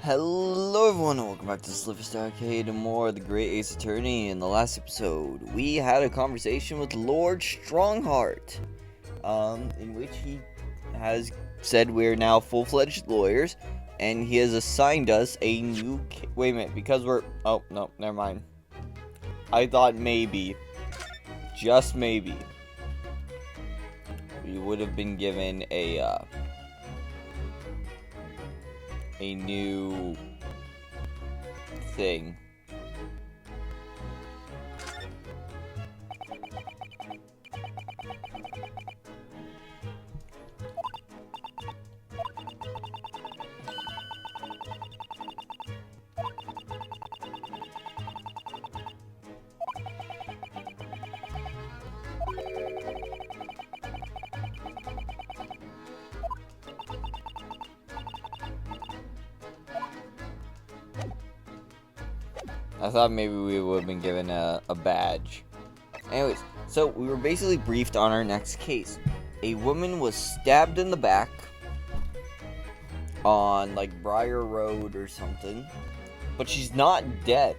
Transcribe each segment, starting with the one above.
Hello everyone and welcome back to SliverStar Arcade and more of the great Ace Attorney. In the last episode, we had a conversation with Lord Strongheart, in which he has said we're now full-fledged lawyers, and he has assigned us a new wait a minute, because we're... oh, no, never mind. I thought maybe, just maybe, we would have been given a new thing. I thought maybe we would have been given a badge. Anyways, so we were basically briefed on our next case. A woman was stabbed in the back on, like, Briar Road or something, but she's not dead.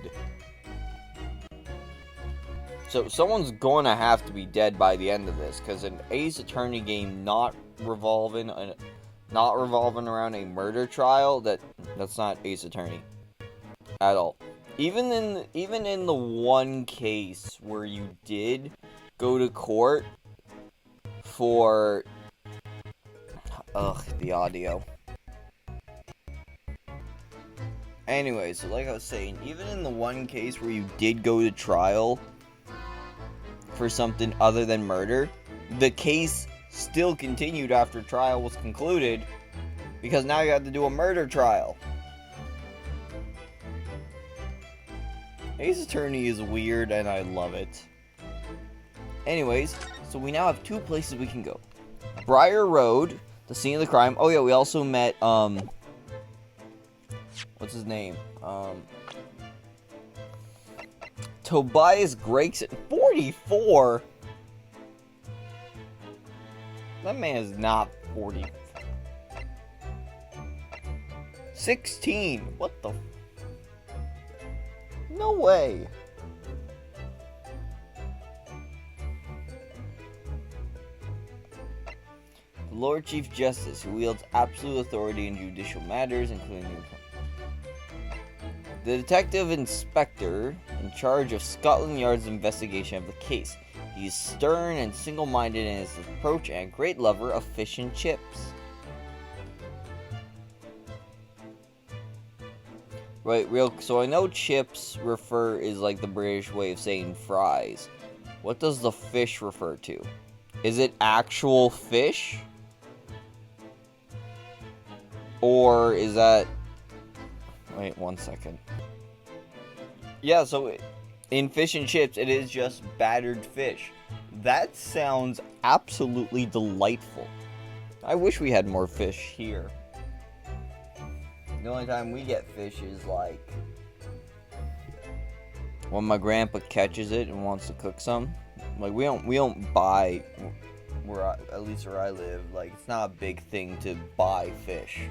So someone's going to have to be dead by the end of this, because an Ace Attorney game not revolving around a murder trial, that's not Ace Attorney at all. Even in the one case where you did go to court for the audio. Anyway, so like I was saying, even in the one case where you did go to trial for something other than murder, the case still continued after trial was concluded, because now you have to do a murder trial. Ace Attorney is weird, and I love it. Anyways, so we now have two places we can go. Briar Road, the scene of the crime. Oh yeah, we also met, what's his name? Tobias Gregson. 44? That man is not 40. 16. What the... No way. The Lord Chief Justice, who wields absolute authority in judicial matters, including the detective inspector in charge of Scotland Yard's investigation of the case. He is stern and single-minded in his approach and a great lover of fish and chips. Right, so I know chips is like the British way of saying fries. What does the fish refer to? Is it actual fish? Or is that... wait, one second. Yeah, so in fish and chips, it is just battered fish. That sounds absolutely delightful. I wish we had more fish here. The only time we get fish is, like, when my grandpa catches it and wants to cook some. Like, we don't buy, at least where I live, like, it's not a big thing to buy fish.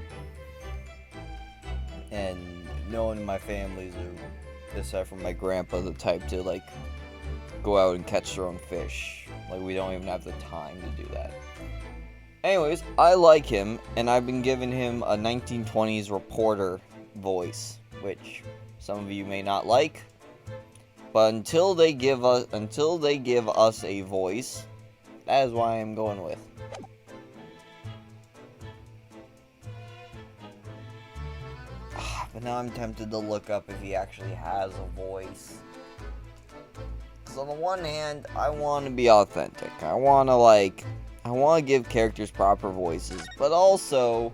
And no one in my family, aside from my grandpa, the type to, like, go out and catch their own fish. Like, we don't even have the time to do that. Anyways, I like him, and I've been giving him a 1920s reporter voice, which some of you may not like, but until they give us a voice, that is what I'm going with. But now I'm tempted to look up if he actually has a voice. Because on the one hand, I want to be authentic. I want to give characters proper voices, but also,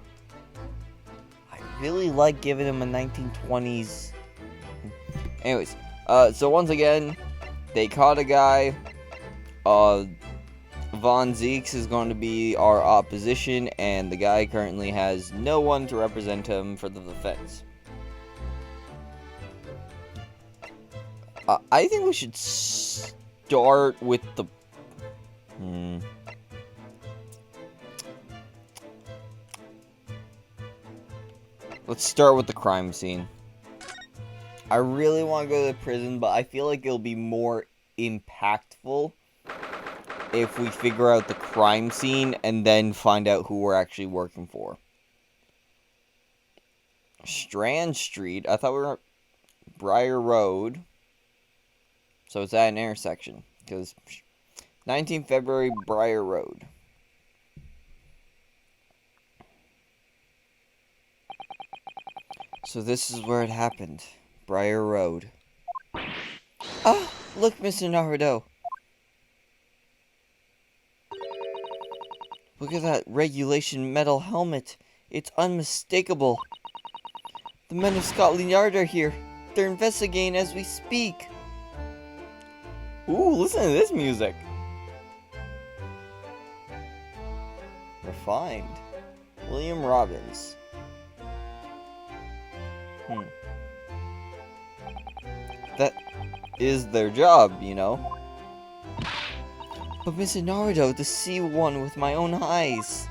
I really like giving them a 1920s. Anyways, so once again, they caught a guy. Von Zeeks is going to be our opposition, and the guy currently has no one to represent him for the defense. I think we should start with the... Let's start with the crime scene. I really want to go to the prison, but I feel like it'll be more impactful if we figure out the crime scene and then find out who we're actually working for. Strand Street. I thought we were Briar Road. So it's at an intersection. Because 19th February, Briar Road. So this is where it happened. Briar Road. Ah! Look, Mr. Naruto. Look at that regulation metal helmet. It's unmistakable. The men of Scotland Yard are here. They're investigating as we speak. Ooh, listen to this music. Refined. William Robbins. That is their job, you know. But Mr. Naruto, to see one with my own eyes.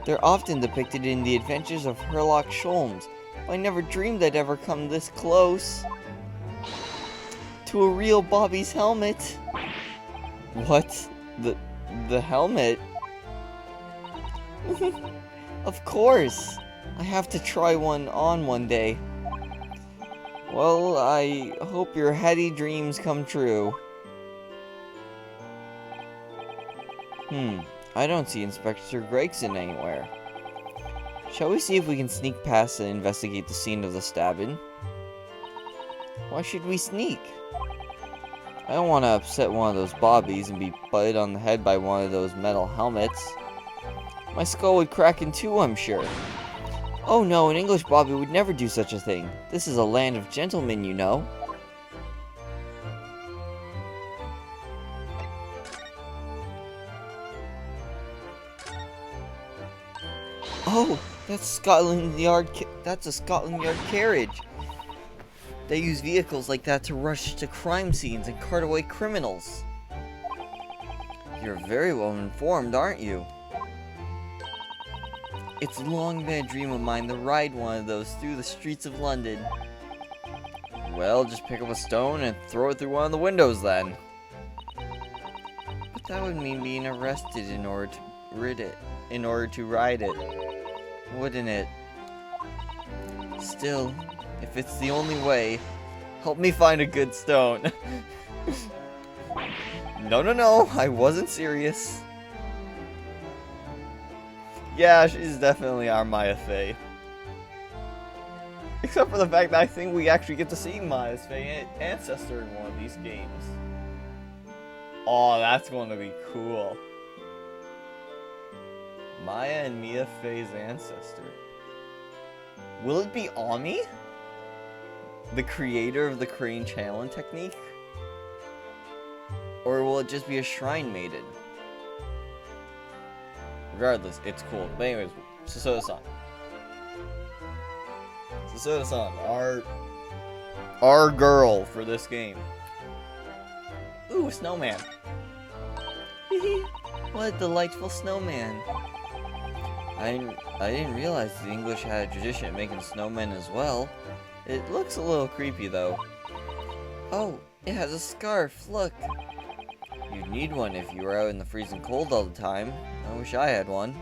They're often depicted in the adventures of Sherlock Holmes, but I never dreamed I'd ever come this close to a real Bobby's helmet. What? The helmet? Of course! I have to try one on one day. Well, I hope your heady dreams come true. I don't see Inspector Gregson anywhere. Shall we see if we can sneak past and investigate the scene of the stabbing? Why should we sneak? I don't want to upset one of those bobbies and be butted on the head by one of those metal helmets. My skull would crack in two, I'm sure. Oh no, an English bobby would never do such a thing. This is a land of gentlemen, you know. Oh, that's that's a Scotland Yard carriage. They use vehicles like that to rush to crime scenes and cart away criminals. You're very well informed, aren't you? It's long been a dream of mine to ride one of those through the streets of London. Well, just pick up a stone and throw it through one of the windows then. But that would mean being arrested in order to ride it. Wouldn't it? Still, if it's the only way, help me find a good stone. No, I wasn't serious. Yeah, she's definitely our Maya Fey. Except for the fact that I think we actually get to see Maya's Fey ancestor in one of these games. Oh, that's going to be cool. Maya and Mia Fey's ancestor. Will it be Ami? The creator of the crane challenge technique? Or will it just be a shrine maiden? Regardless, it's cool. But anyways, Soseki-san. Soseki-san, our girl for this game. Ooh, snowman. What a delightful snowman. I didn't realize the English had a tradition of making snowmen as well. It looks a little creepy though. Oh, it has a scarf, look. You'd need one if you were out in the freezing cold all the time. I wish I had one.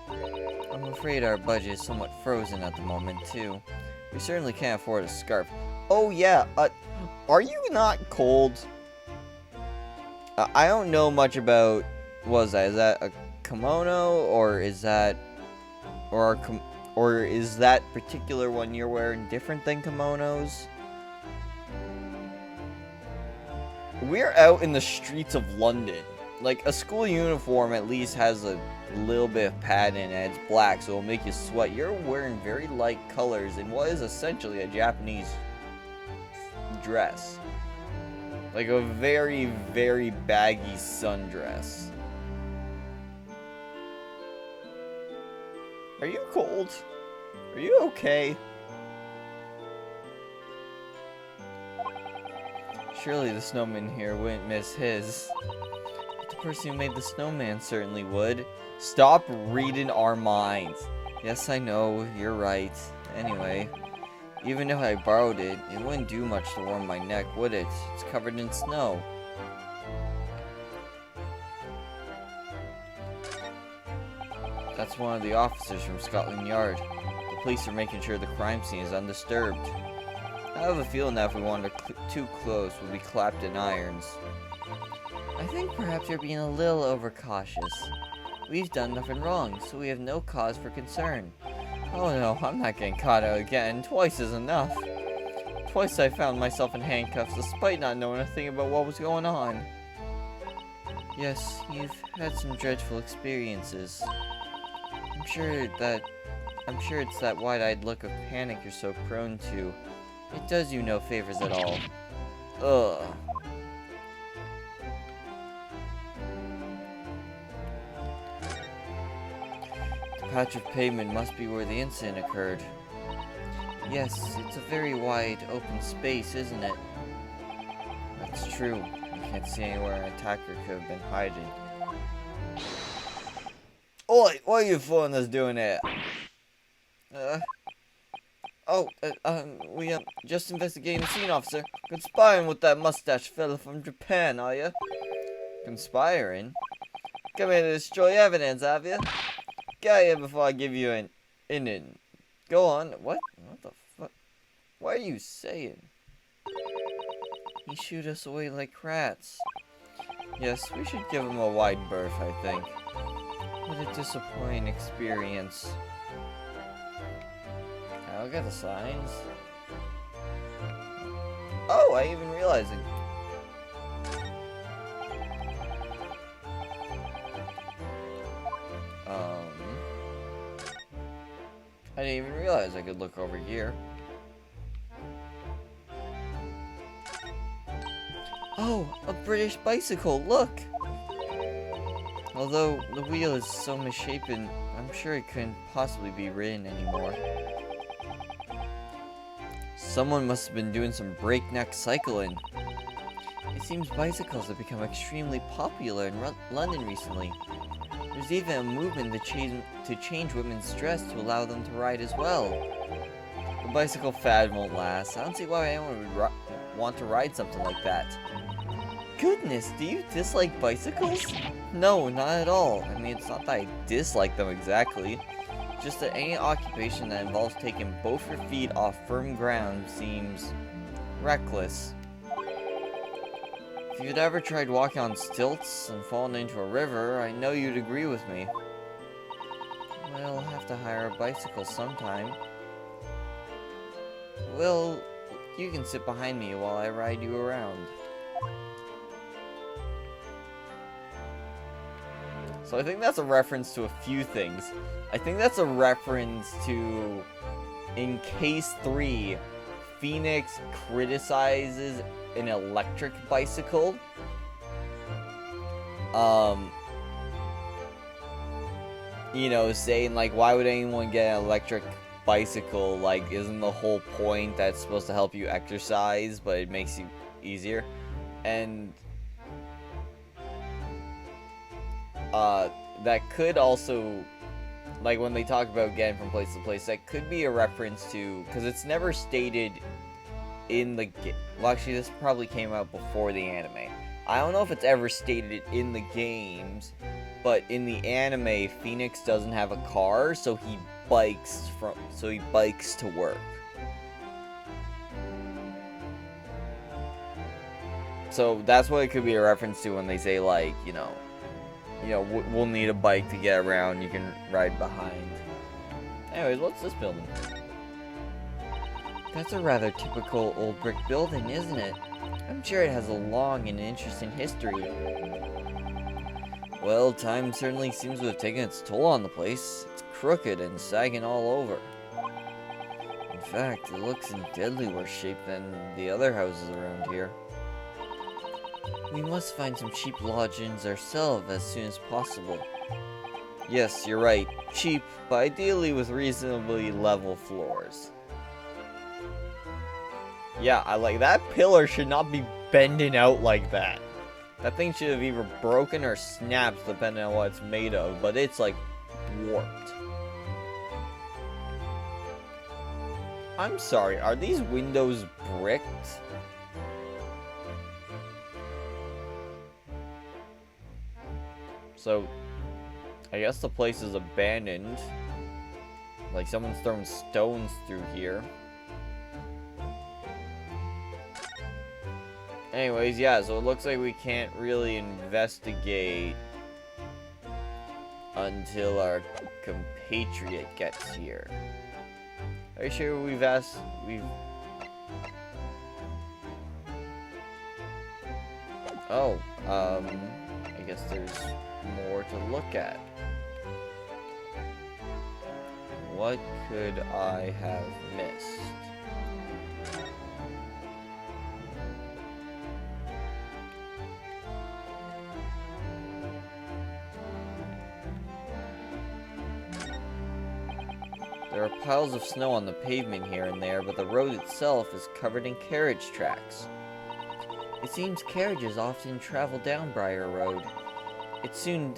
I'm afraid our budget is somewhat frozen at the moment too. We certainly can't afford a scarf. Oh yeah, are you not cold? I don't know much about, what is that? Is that a kimono, or is that, or is that particular one you're wearing different than kimonos? We're out in the streets of London. Like, a school uniform at least has a little bit of padding and it's black, so it'll make you sweat. You're wearing very light colors in what is essentially a Japanese dress. Like a very, very baggy sundress. Are you cold? Are you okay? Surely the snowman here wouldn't miss his. But the person who made the snowman certainly would. Stop reading our minds. Yes, I know, you're right. Anyway, even if I borrowed it, it wouldn't do much to warm my neck, would it? It's covered in snow. That's one of the officers from Scotland Yard. The police are making sure the crime scene is undisturbed. I have a feeling that if we wander too close, we'll be clapped in irons. I think perhaps you're being a little overcautious. We've done nothing wrong, so we have no cause for concern. Oh no, I'm not getting caught out again. Twice is enough. Twice I found myself in handcuffs, despite not knowing a thing about what was going on. Yes, you've had some dreadful experiences. I'm sure it's that wide-eyed look of panic you're so prone to. It does you no favors at all. Ugh. The patch of pavement must be where the incident occurred. Yes, it's a very wide, open space, isn't it? That's true. You can't see anywhere an attacker could have been hiding. Oi! What are you foreigners doing here? We just investigating the scene, officer. Conspiring with that mustache fella from Japan, are you? Conspiring? Come here to destroy evidence, have you? Get out of here before I give you an in. Go on. What? What the fuck? What are you saying? He shoot us away like rats. Yes, we should give him a wide berth, I think. What a disappointing experience. I'll get the signs. Oh, I even realized it. I didn't even realize I could look over here. Oh, a British bicycle, look! Although the wheel is so misshapen, I'm sure it couldn't possibly be ridden anymore. Someone must have been doing some breakneck cycling. It seems bicycles have become extremely popular in London recently. There's even a movement to change women's dress to allow them to ride as well. The bicycle fad won't last. I don't see why anyone would want to ride something like that. Goodness, do you dislike bicycles? No, not at all. I mean, it's not that I dislike them exactly. Just that any occupation that involves taking both your feet off firm ground seems reckless. If you'd ever tried walking on stilts and fallen into a river, I know you'd agree with me. Well, I'll have to hire a bicycle sometime. Well, you can sit behind me while I ride you around. So I think that's a reference to a few things. I think that's a reference to, in Case 3, Phoenix criticizes an electric bicycle. You know, saying, like, why would anyone get an electric bicycle? Like, isn't the whole point that it's supposed to help you exercise, but it makes you easier? And that could also, like, when they talk about getting from place to place, that could be a reference to, because it's never stated in the well, actually, this probably came out before the anime. I don't know if it's ever stated in the games, but in the anime, Phoenix doesn't have a car, so he bikes to work. So that's what it could be a reference to when they say, like, you know, we'll need a bike to get around, you can ride behind. Anyways, what's this building? That's a rather typical old brick building, isn't it? I'm sure it has a long and interesting history. Well, time certainly seems to have taken its toll on the place. It's crooked and sagging all over. In fact, it looks in deadly worse shape than the other houses around here. We must find some cheap lodgings ourselves as soon as possible. Yes, you're right. Cheap, but ideally with reasonably level floors. Yeah, I like that pillar should not be bending out like that. That thing should have either broken or snapped depending on what it's made of, but it's like warped. I'm sorry, are these windows bricked? So, I guess the place is abandoned. Like someone's throwing stones through here. Anyways, yeah, so it looks like we can't really investigate until our compatriot gets here. Are you sure we've... Oh, I guess there's more to look at. What could I have missed? There are piles of snow on the pavement here and there, but the road itself is covered in carriage tracks. It seems carriages often travel down Briar Road. It soon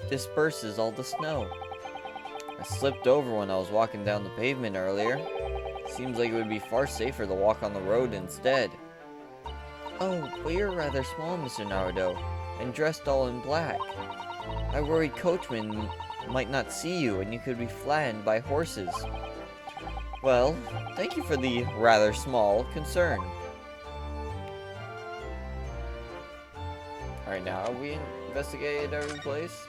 disperses all the snow. I slipped over when I was walking down the pavement earlier. Seems like it would be far safer to walk on the road instead. Oh, but you're rather small, Mr. Naruto, and dressed all in black. I worried coachmen might not see you and you could be flattened by horses. Well, thank you for the rather small concern. Alright, now have we investigated every place?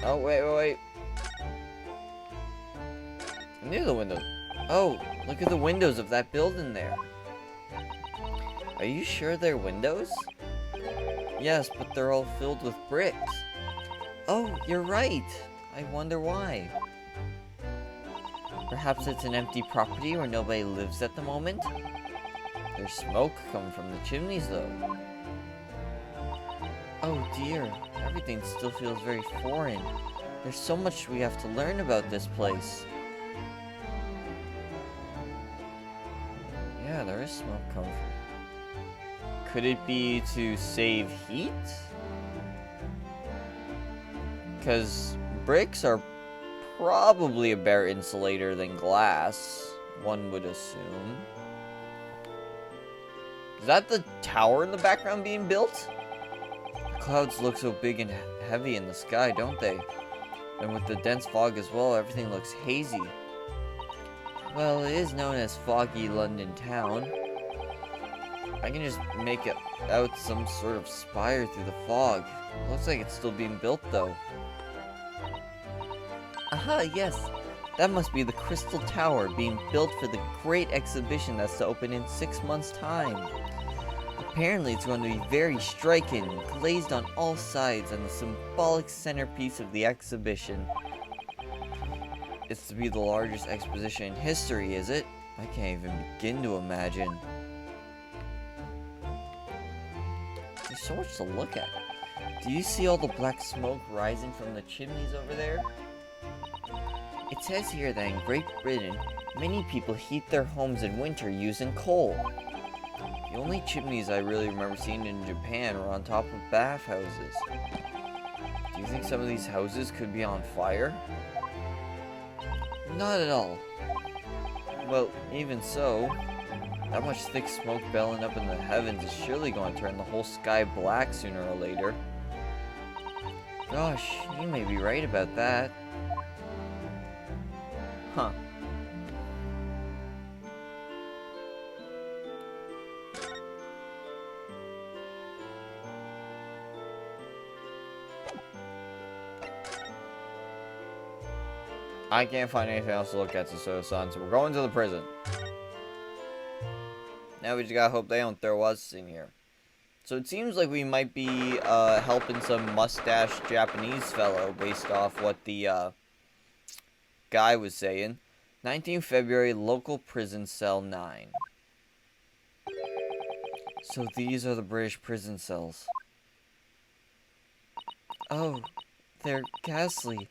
Oh, wait. Near the window. Oh, look at the windows of that building there. Are you sure they're windows? Yes, but they're all filled with bricks. Oh, you're right. I wonder why. Perhaps it's an empty property where nobody lives at the moment? There's smoke coming from the chimneys, though. Oh dear, everything still feels very foreign. There's so much we have to learn about this place. Yeah, there is smoke coming from. Could it be to save heat? Because bricks are probably a better insulator than glass, one would assume. Is that the tower in the background being built? The clouds look so big and heavy in the sky, don't they? And with the dense fog as well, everything looks hazy. Well, it is known as foggy London town. I can just make it out some sort of spire through the fog. Looks like it's still being built, though. Aha, yes. That must be the Crystal Tower being built for the great exhibition that's to open in 6 months' time. Apparently, it's going to be very striking, glazed on all sides, and the symbolic centerpiece of the exhibition. It's to be the largest exposition in history, is it? I can't even begin to imagine. There's so much to look at. Do you see all the black smoke rising from the chimneys over there? It says here that in Great Britain, many people heat their homes in winter using coal. The only chimneys I really remember seeing in Japan were on top of bathhouses. Do you think some of these houses could be on fire? Not at all. Well, even so, that much thick smoke bellowing up in the heavens is surely going to turn the whole sky black sooner or later. Gosh, you may be right about that. Huh. I can't find anything else to look at, Soseki-san, so we're going to the prison. Now we just gotta hope they don't throw us in here. So it seems like we might be helping some mustached Japanese fellow based off what the guy was saying. 19th February, local prison cell 9. So these are the British prison cells. Oh, they're ghastly.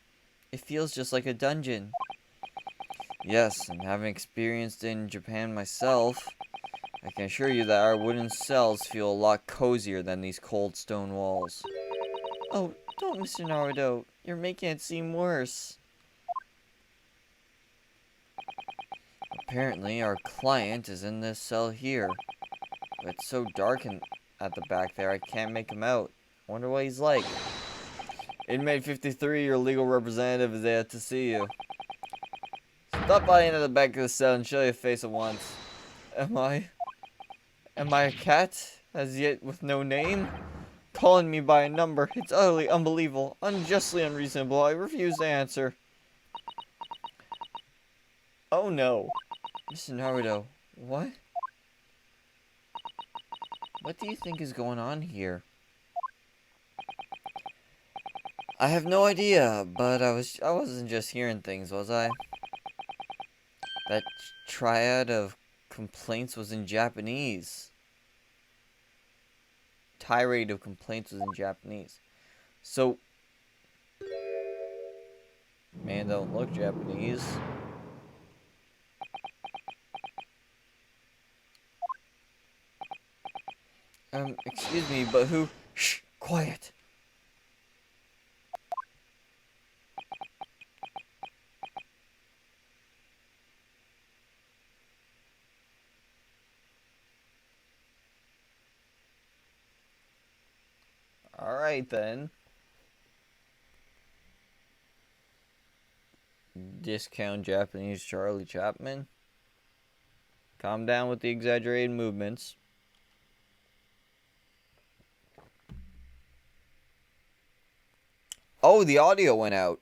It feels just like a dungeon. Yes, and having experienced in Japan myself, I can assure you that our wooden cells feel a lot cozier than these cold stone walls. Oh, Don't, Mr. Naruto. You're making it seem worse. Apparently, our client is in this cell here. But it's so dark at the back there, I can't make him out. Wonder what he's like. Inmate 53, your legal representative is there to see you. Stop by into the back of the cell and show your face at once. Am I a cat? As yet with no name? Calling me by a number. It's utterly unbelievable. Unjustly unreasonable. I refuse to answer. Oh no. Mr. Naruto, what? What do you think is going on here? I have no idea, but I wasn't just hearing things, was I? That triad of complaints was in Japanese. Tirade of complaints was in Japanese. So, man, don't look Japanese. Excuse me, but who? Shh, quiet. Alright then. Discount Japanese Charlie Chaplin. Calm down with the exaggerated movements. Oh, the audio went out.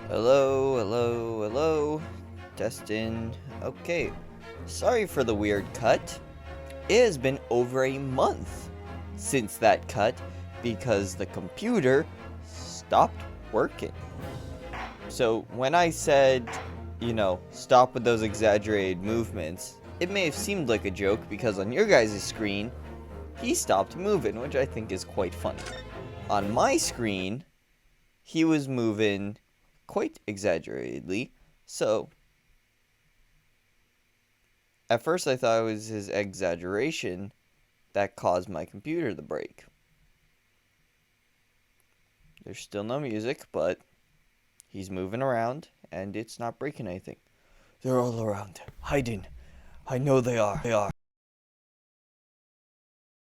Hello, hello, hello. Testing. Okay. Sorry for the weird cut. It has been over a month since that cut because the computer stopped working. So when I said, you know, stop with those exaggerated movements, it may have seemed like a joke because on your guys' screen, he stopped moving, which I think is quite funny. On my screen, he was moving quite exaggeratedly, so at first I thought it was his exaggeration that caused my computer to break. There's still no music, but he's moving around, and it's not breaking anything. They're all around, hiding. I know they are.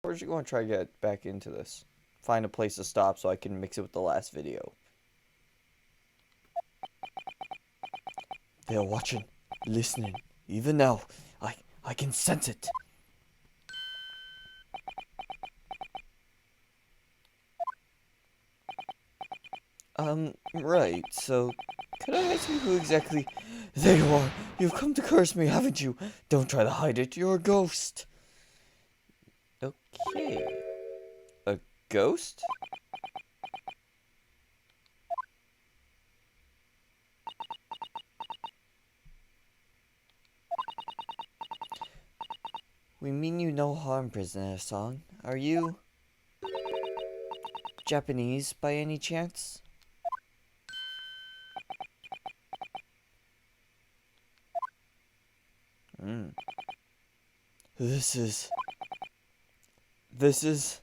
We're just going to try to get back into this. Find a place to stop so I can mix it with the last video. They're watching, listening. Even now, I can sense it. Right, so, could I ask you who exactly... There you are! You've come to curse me, haven't you? Don't try to hide it, you're a ghost! Okay... A ghost? We mean you no harm, prisoner-san. Are you... Japanese, by any chance? This is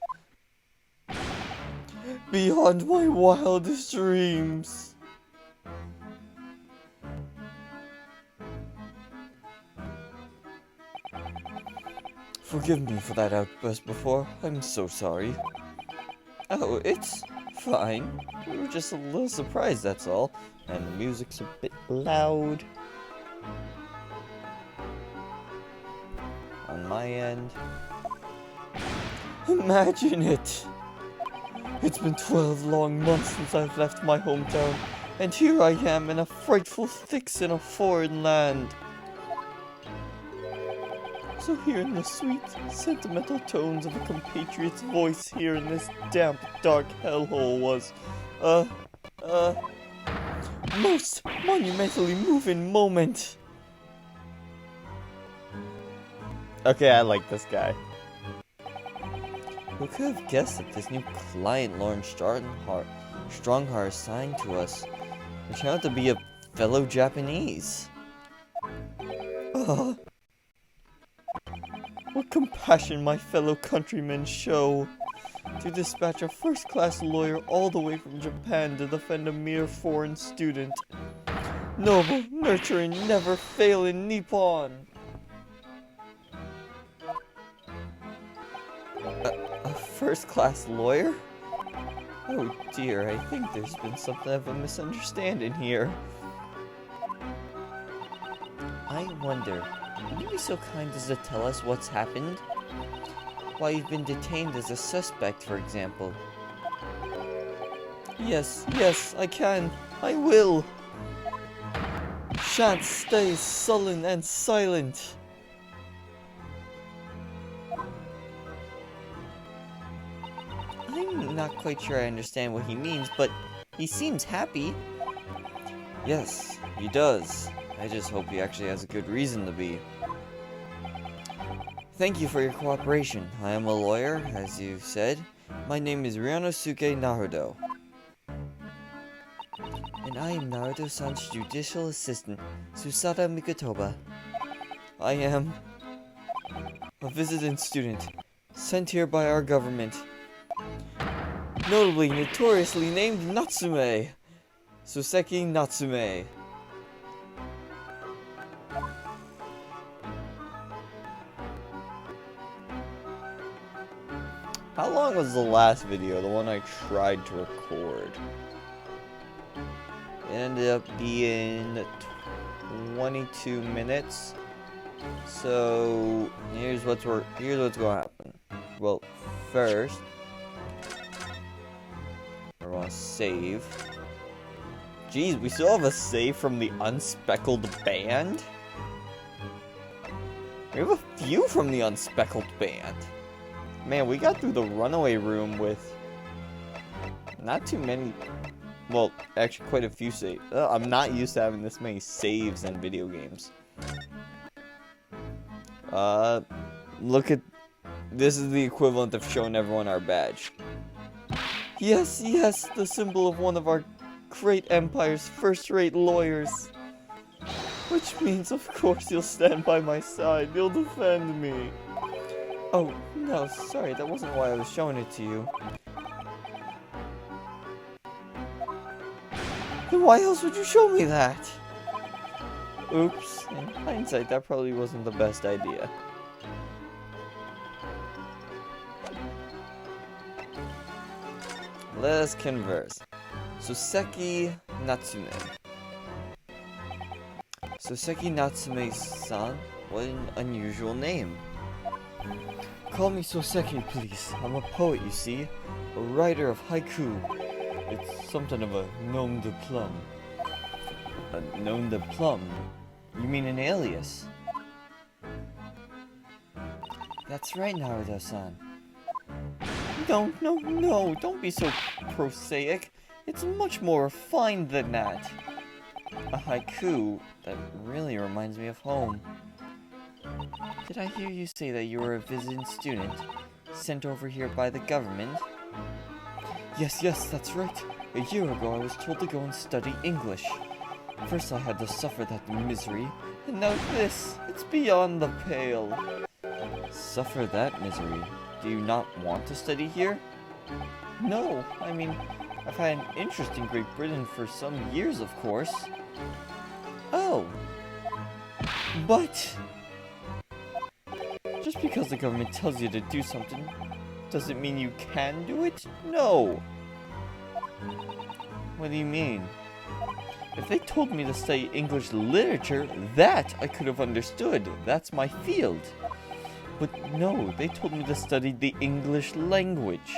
beyond my wildest dreams. Forgive me for that outburst before. I'm so sorry. Oh, it's fine. We were just a little surprised, that's all. And the music's a bit loud. On my end. Imagine it! It's been 12 long months since I've left my hometown, and here I am in a frightful fix in a foreign land. So hearing the sweet, sentimental tones of a compatriot's voice here in this damp, dark hellhole was, most monumentally moving moment. Okay, I like this guy. Who could have guessed that this new client Lauren Strongheart assigned to us turned out to be a fellow What compassion my fellow countrymen show to dispatch a first-class lawyer all the way from Japan to defend a mere foreign student. Noble, nurturing, never failing Nippon. A first-class lawyer? Oh dear, I think there's been something of a misunderstanding here. I wonder, would you be so kind as to tell us what's happened? Why you've been detained as a suspect, for example. Yes, I can. I will. Shan't stay sullen and silent. I'm not quite sure I understand what he means, but he seems happy. Yes, he does. I just hope he actually has a good reason to be. Thank you for your cooperation. I am a lawyer, as you said. My name is Ryanosuke Naruto. And I am Naruto-san's judicial assistant, Susada Mikotoba. I am a visiting student, sent here by our government. Notably, notoriously named Natsume. Soseki Natsume. How long was the last video, the one I tried to record? It ended up being 22 minutes. So here's what's going to happen. Well, first we're going to save. Jeez, we still have a save from the Unspeckled Band? We have a few from the Unspeckled Band. Man, we got through the runaway room with not too many. Well, actually quite a few saves. I'm not used to having this many saves in video games. Look at... This is the equivalent of showing everyone our badge. Yes, the symbol of one of our great empire's first-rate lawyers. Which means, of course, you'll stand by my side. You'll defend me. Oh, no, sorry, that wasn't why I was showing it to you. Then why else would you show me that? Oops, in hindsight, that probably wasn't the best idea. Let us converse. Soseki Natsume. Soseki Natsume-san? What an unusual name. Call me Soseki, please. I'm a poet, you see. A writer of haiku. It's something of a nom de plume. A nom de plume? You mean an alias? That's right, Naruto-san. No, don't be so prosaic. It's much more refined than that. A haiku that really reminds me of home. Did I hear you say that you were a visiting student, sent over here by the government? Yes, that's right. A year ago I was told to go and study English. First I had to suffer that misery, and now this. It's beyond the pale. Suffer that misery? Do you not want to study here? No, I mean, I've had an interest in Great Britain for some years, of course. Oh. But just because the government tells you to do something, does it mean you can do it? No. What do you mean? If they told me to study English literature, that I could have understood. That's my field. But no, they told me to study the English language.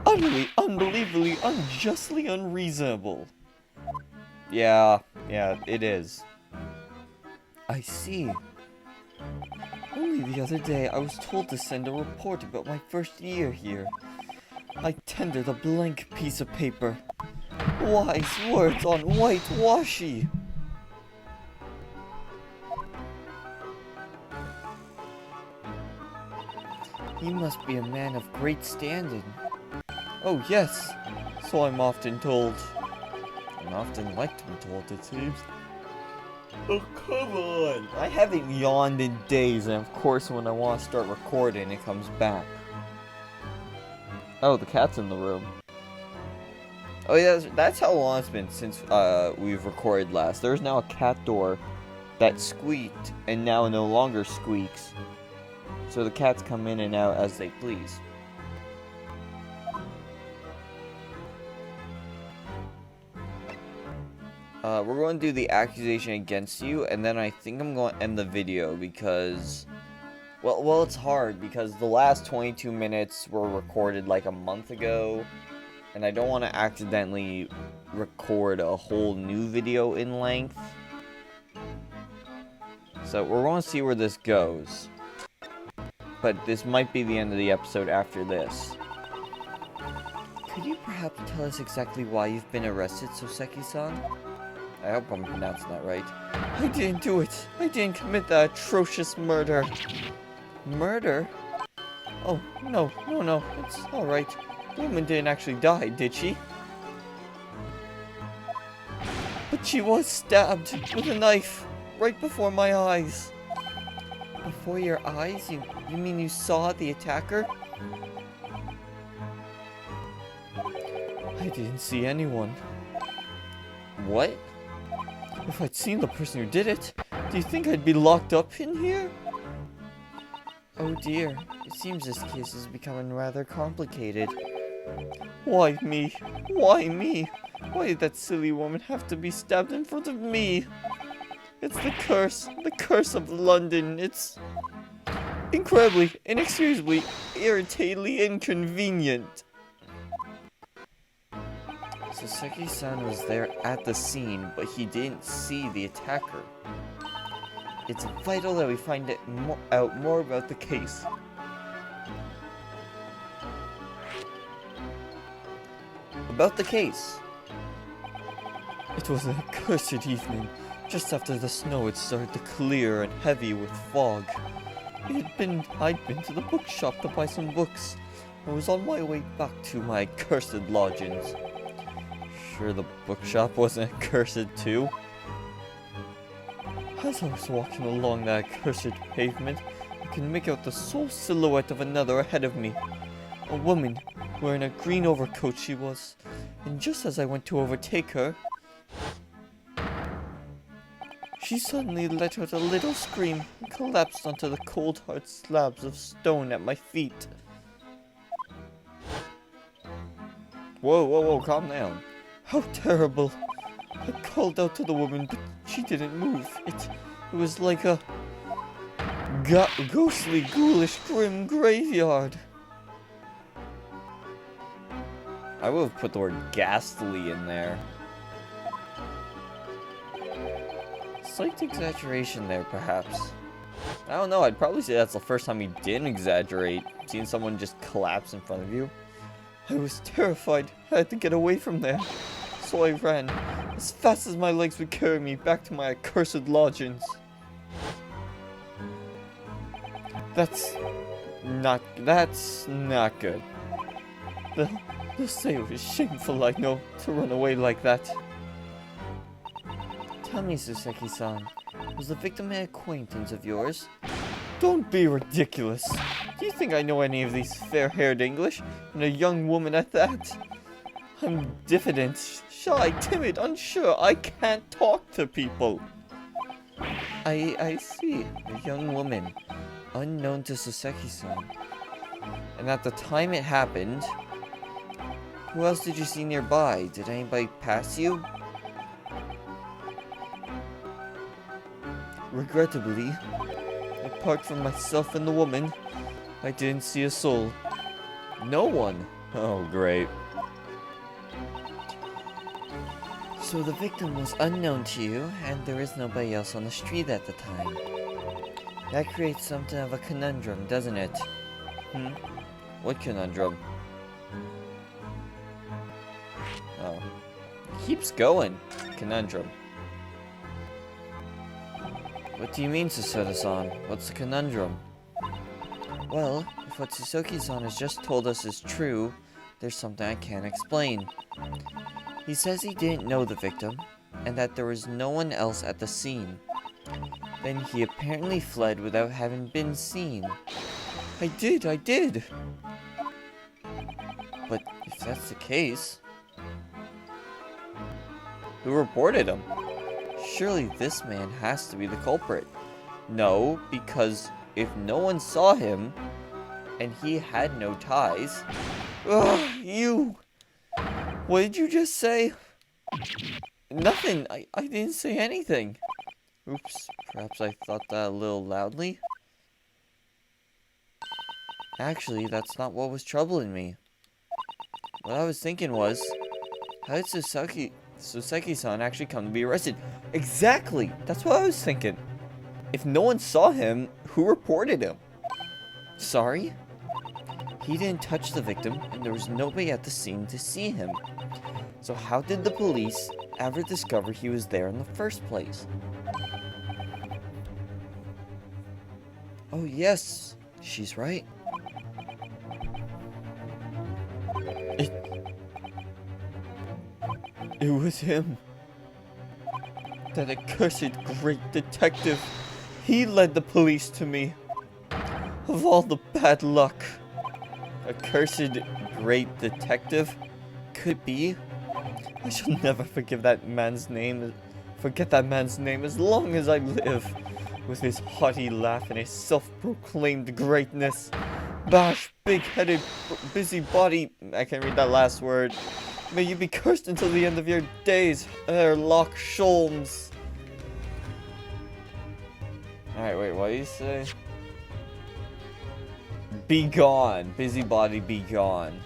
Utterly, unbelievably, unjustly unreasonable. Yeah, it is. I see. Only the other day, I was told to send a report about my first year here. I tendered a blank piece of paper. Wise words on white washi. He must be a man of great standing. Oh yes, so I'm often told. I'm often like to be told, it seems. Oh, come on! I haven't yawned in days, and of course when I want to start recording, it comes back. Oh, the cat's in the room. Oh yeah, that's how long it's been since we've recorded last. There's now a cat door that squeaked, and now no longer squeaks. So the cats come in and out as they please. We're going to do the accusation against you, and then I think I'm going to end the video because, well, it's hard because the last 22 minutes were recorded like a month ago, and I don't want to accidentally record a whole new video in length. So we're going to see where this goes. But this might be the end of the episode after this. Could you perhaps tell us exactly why you've been arrested, Soseki-san? I hope I'm pronouncing that right. I didn't do it. I didn't commit that atrocious murder. Murder? Oh, no. It's alright. The woman didn't actually die, did she? But she was stabbed with a knife right before my eyes. Before your eyes? You mean you saw the attacker? I didn't see anyone. What? If I'd seen the person who did it, do you think I'd be locked up in here? Oh dear, it seems this case is becoming rather complicated. Why me? Why me? Why did that silly woman have to be stabbed in front of me? It's the curse of London. It's incredibly, inexcusably, irritatingly inconvenient. Soseki-san was there at the scene, but he didn't see the attacker. It's vital that we find out more about the case. About the case. It was an accursed evening, just after the snow had started to clear and heavy with fog. I'd been to the bookshop to buy some books. I was on my way back to my accursed lodgings. Sure the bookshop wasn't accursed too? As I was walking along that accursed pavement, I could make out the sole silhouette of another ahead of me. A woman, wearing a green overcoat she was, and just as I went to overtake her, she suddenly let out a little scream and collapsed onto the cold hard slabs of stone at my feet. Whoa, calm down. How terrible. I called out to the woman, but she didn't move. It was like a ghostly, ghoulish, grim graveyard. I would have put the word ghastly in there. Slight exaggeration there, perhaps. I don't know, I'd probably say that's the first time you didn't exaggerate, seeing someone just collapse in front of you. I was terrified. I had to get away from there. So I ran, as fast as my legs would carry me, back to my accursed lodgings. That's not good. They'll say it was shameful, I know, to run away like that. Tell me, Soseki-san, was the victim an acquaintance of yours? Don't be ridiculous. Do you think I know any of these fair-haired English, and a young woman at that? I'm diffident, shy, timid, unsure. I can't talk to people. I see. A young woman, unknown to Soseki-san. And at the time it happened, who else did you see nearby? Did anybody pass you? Regrettably, apart from myself and the woman, I didn't see a soul. No one. Oh, great. So the victim was unknown to you, and there is nobody else on the street at the time. That creates something of a conundrum, doesn't it? What conundrum? Oh. It keeps going. Conundrum. What do you mean, Soseki-san? What's the conundrum? Well, if what Soseki-san has just told us is true, there's something I can't explain. He says he didn't know the victim, and that there was no one else at the scene. Then he apparently fled without having been seen. I did! But if that's the case, who reported him? Surely this man has to be the culprit. No, because if no one saw him, and he had no ties... Ugh, you! What did you just say? Nothing, I didn't say anything. Oops, perhaps I thought that a little loudly. Actually, that's not what was troubling me. What I was thinking was, how did Soseki-san actually come to be arrested? Exactly! That's what I was thinking. If no one saw him, who reported him? Sorry? He didn't touch the victim, and there was nobody at the scene to see him. So how did the police ever discover he was there in the first place? Oh yes, she's right. It was him. That accursed great detective. He led the police to me. Of all the bad luck. Accursed great detective? Could be. I shall never forget that man's name as long as I live. With his haughty laugh and his self-proclaimed greatness. Bash, big-headed, busybody. I can't read that last word. May you be cursed until the end of your days, Sherlock Sholmes. Alright, wait, what do you say? Be gone, busybody, be gone.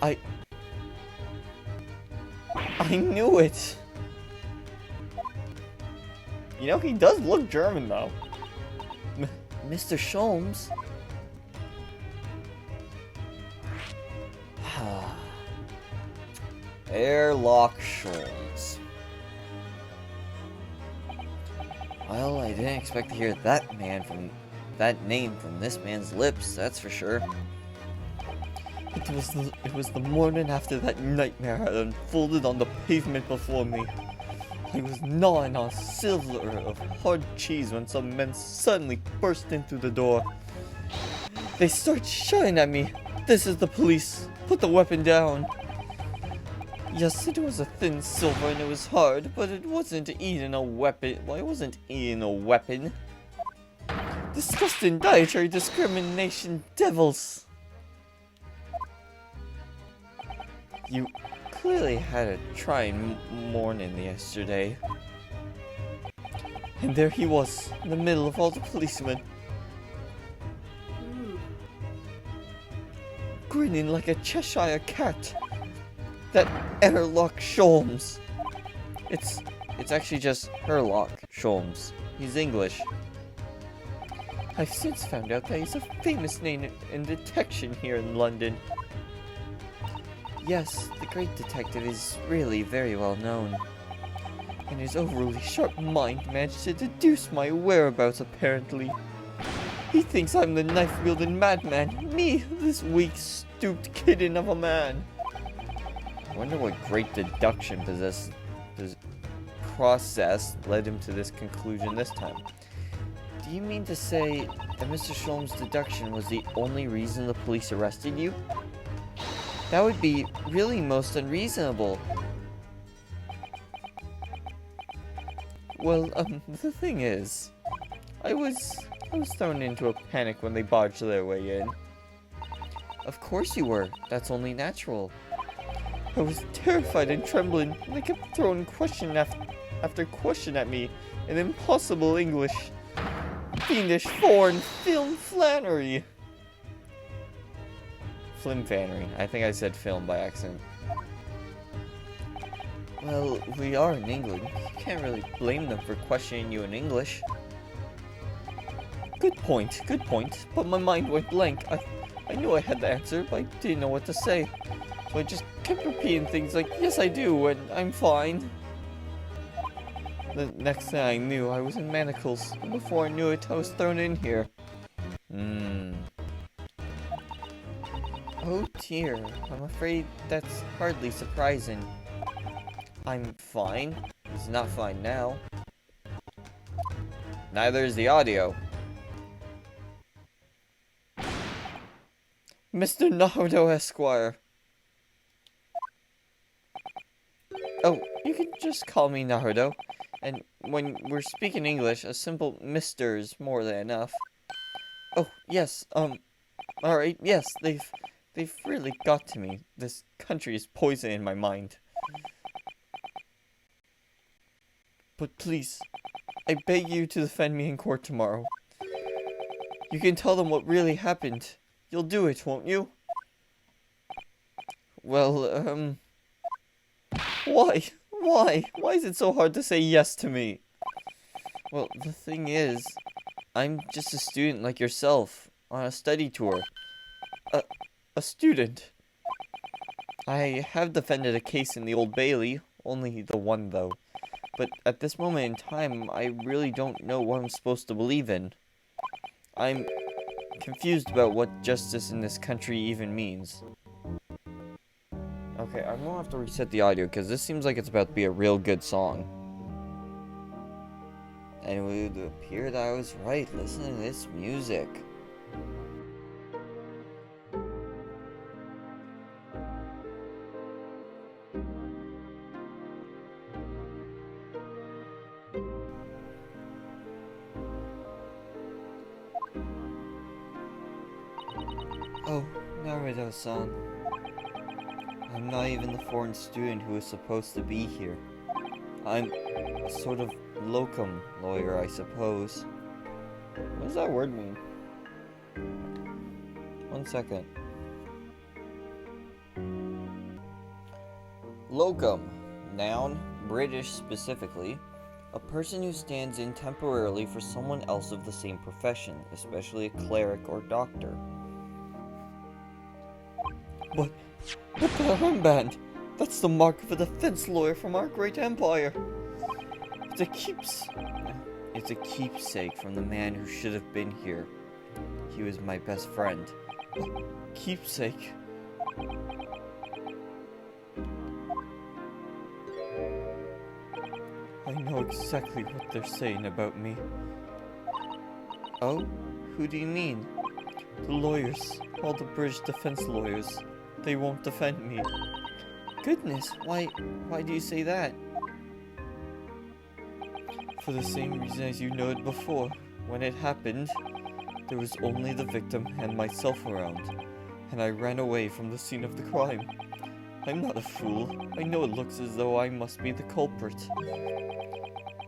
I knew it. You know, he does look German, though. Mr. Sholmes? Sherlock Sholmes. Well, I didn't expect to hear that name from this man's lips, that's for sure. It was the morning after that nightmare had unfolded on the pavement before me. I was gnawing on a silver of hard cheese when some men suddenly burst in through the door. They start shouting at me, "This is the police! Put the weapon down!" Yes, it was a thin silver and it was hard, but it wasn't eating a weapon. Well, it wasn't eating a weapon. Disgusting dietary discrimination devils! You clearly had a trying morning yesterday. And there he was, in the middle of all the policemen. Grinning like a Cheshire cat. That Sherlock Sholmes. It's actually just Sherlock Sholmes. He's English. I've since found out that he's a famous name in detection here in London. Yes, the great detective is really very well known. And his overly sharp mind managed to deduce my whereabouts apparently. He thinks I'm the knife-wielding madman. Me, this weak, stooped kitten of a man. I wonder what great deduction process led him to this conclusion this time. Do you mean to say that Mr. Sholmes' deduction was the only reason the police arrested you? That would be really most unreasonable. Well, the thing is, I was thrown into a panic when they barged their way in. Of course you were. That's only natural. I was terrified and trembling, and they kept throwing question after question at me in impossible English. Fiendish foreign film flannery. Flimfannery. I think I said film by accident. Well, we are in England. You can't really blame them for questioning you in English. Good point, but my mind went blank. I knew I had the answer, but I didn't know what to say. So I just kept repeating things like, yes I do, and I'm fine. The next thing I knew, I was in manacles, and before I knew it, I was thrown in here. Oh dear, I'm afraid that's hardly surprising. I'm fine. He's not fine now. Neither is the audio. Mr. Naruto Esquire. Oh, you can just call me Naruto. And when we're speaking English, a simple Mr. is more than enough. Oh, yes, alright, yes, they've really got to me. This country is poison in my mind. But please, I beg you to defend me in court tomorrow. You can tell them what really happened. You'll do it, won't you? Well, why? Why? Why is it so hard to say yes to me? Well, the thing is, I'm just a student like yourself, on a study tour. A student. I have defended a case in the Old Bailey, only the one though. But at this moment in time, I really don't know what I'm supposed to believe in. I'm confused about what justice in this country even means. Okay, I'm gonna have to reset the audio, because this seems like it's about to be a real good song. And it would appear that I was right. Listen to this music. Oh, Naruto-san. I'm not even the foreign student who is supposed to be here. I'm a sort of locum lawyer, I suppose. What does that word mean? 1 second. Locum. Noun, British specifically. A person who stands in temporarily for someone else of the same profession, especially a cleric or doctor. But the armband! That's the mark of a defense lawyer from our great empire! It's a keepsake from the man who should have been here. He was my best friend. Keepsake? I know exactly what they're saying about me. Oh? Who do you mean? The lawyers. All the British defense lawyers. They won't defend me. Goodness, why do you say that? For the same reason as you noted before. When it happened, there was only the victim and myself around, and I ran away from the scene of the crime. I'm not a fool. I know it looks as though I must be the culprit.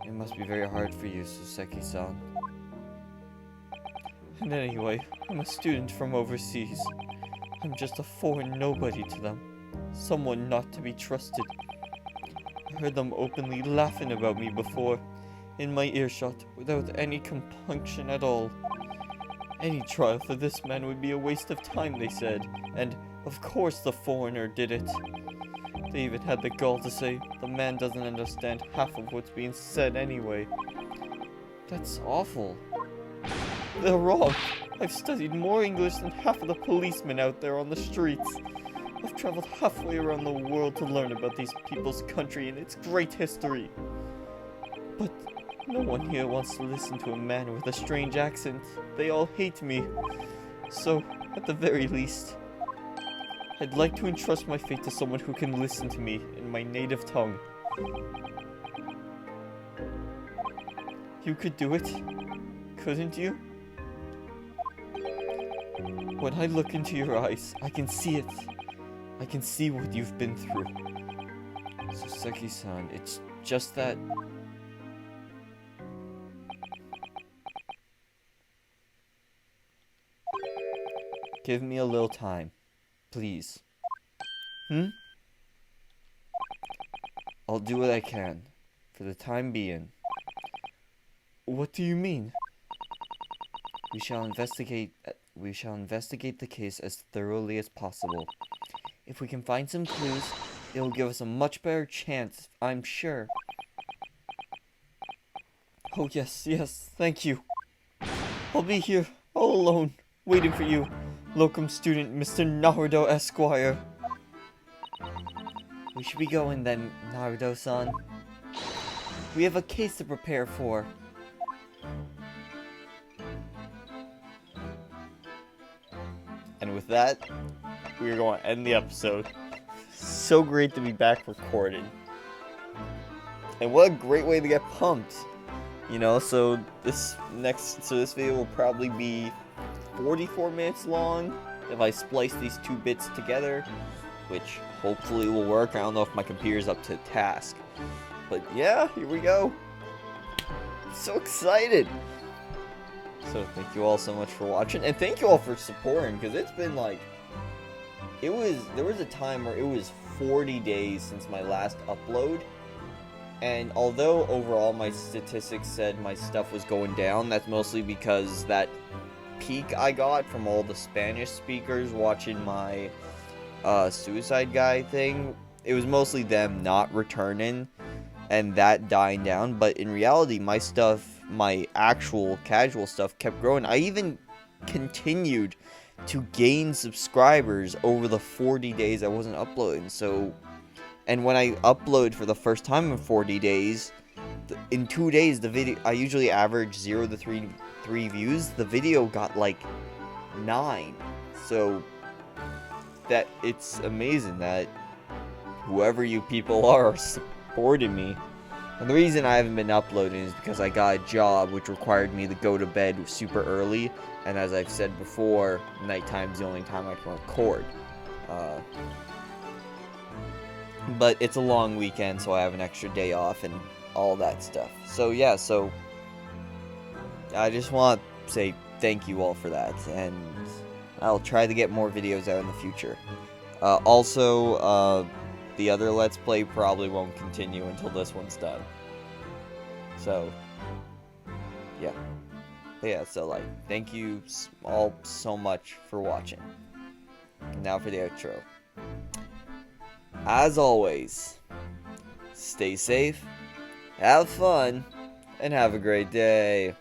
It must be very hard for you, Soseki-san. And anyway, I'm a student from overseas. I'm just a foreign nobody to them. Someone not to be trusted. I heard them openly laughing about me before, in my earshot, without any compunction at all. Any trial for this man would be a waste of time, they said, and of course the foreigner did it. They even had the gall to say, the man doesn't understand half of what's being said anyway. That's awful. They're wrong. I've studied more English than half of the policemen out there on the streets. I've traveled halfway around the world to learn about these people's country and its great history. But no one here wants to listen to a man with a strange accent. They all hate me. So, at the very least, I'd like to entrust my fate to someone who can listen to me in my native tongue. You could do it, couldn't you? When I look into your eyes, I can see it. I can see what you've been through. Soseki-san, it's just that... Give me a little time, please. I'll do what I can, for the time being. What do you mean? We shall investigate the case as thoroughly as possible. If we can find some clues, it will give us a much better chance, I'm sure. Oh yes, thank you. I'll be here, all alone, waiting for you, locum student Mr. Naruto Esquire. We should be going then, Naruto-san. We have a case to prepare for. And with that, we are going to end the episode. So great to be back recording. And what a great way to get pumped. You know, so this video will probably be 44 minutes long if I splice these two bits together, which hopefully will work. I don't know if my computer's up to the task. But yeah, here we go. I'm so excited. So thank you all so much for watching, and thank you all for supporting, because it's been like, there was a time where it was 40 days since my last upload, and although overall my statistics said my stuff was going down, that's mostly because that peak I got from all the Spanish speakers watching my Suicide Guy thing, it was mostly them not returning and that dying down. But in reality, my stuff, my actual casual stuff, kept growing. I even continued to gain subscribers over the 40 days I wasn't uploading. So, and when I upload for the first time in 40 days, in 2 days, the video, I usually average 0 to 3 views. The video got like 9. So that it's amazing that whoever you people are supporting me. And the reason I haven't been uploading is because I got a job which required me to go to bed super early, and as I've said before, nighttime's the only time I can record. But it's a long weekend, so I have an extra day off and all that stuff. So yeah, so I just want to say thank you all for that, and I'll try to get more videos out in the future. Also, the other Let's Play probably won't continue until this one's done. So, yeah. But yeah, so like, thank you all so much for watching. Now for the outro. As always, stay safe, have fun, and have a great day.